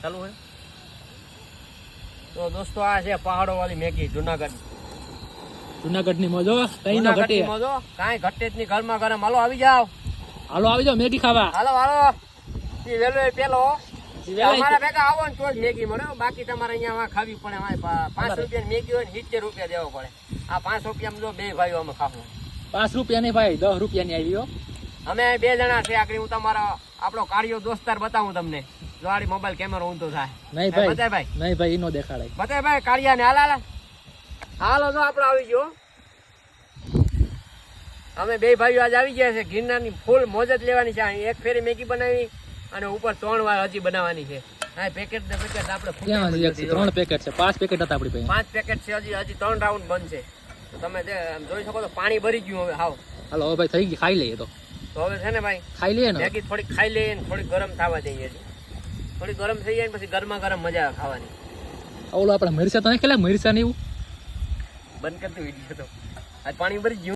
ચાલુ હે તો દોસ્તો આ છે પહાડો વાળી મેગી જુનાગઢ ની મોજો કઈ ન ઘટે મોજો કાઈ ઘટે જ નહીં ઘરમાં ગરમ હાલો આવી જાવ હાલો આવી જાવ મેગી ખાવા હાલો ઈ વેલો પેલો અમારા ભેગા આવો ને તો જ મેગી મળે બાકી તમારે અહીંયા ખાવી પડે 5 રૂપિયાની મેગી હોય ને 70 રૂપિયા દેવો પડે આ 5 રૂપિયામાં જો બે ભાઈઓ અમે ખાવું 5 રૂપિયા નહીં ભાઈ 10 રૂપિયા ની આવી અમે 2 જણા છે આખરી હું તમારા આપણો કાળિયો દોસ્તાર બતાવું તમને જો આડી મોબાઈલ કેમેરો ઊંધો થાય નહીં ભાઈ બતાય ભાઈ નહીં ભાઈ ઈનો દેખાડાય બતાય ભાઈ કાળિયા ને હાલો જો આપણે આવી ગયો અમે બે ભાઈઓ આજ આવી ગયા છે ગિરનારની ફૂલ મોજ જ લેવાની છે એક ફેરી મેગી બનાવી અને ઉપર 3 વાર હજી બનાવવાની છે આ પેકેટ ને પેકેટ આપણે 3 પેકેટ છે 5 પેકેટ હતા આપણી પાસે 5 પેકેટ છે હજી 3 રાઉન્ડ બનશે તો તમે જોઈ શકો તો પાણી ભરી ગયું હવે હાવ હાલો ભાઈ થઈ ગઈ ખાઈ લઈએ તો હવે છે ને ભાઈ ખાઈ લઈએ ને મેગી થોડી ખાઈ લઈએ ને થોડી ગરમ થવા દઈએ થોડી ગરમ થઈ જાય ને પછી ગરમા ગરમ મજા આવે ખાવાની ઓલો આપણે મરચા તો નહીં ખેલા મરચા ને એવું બંધ કરતું વિડીયો તો આ પાણી ભરી ગયું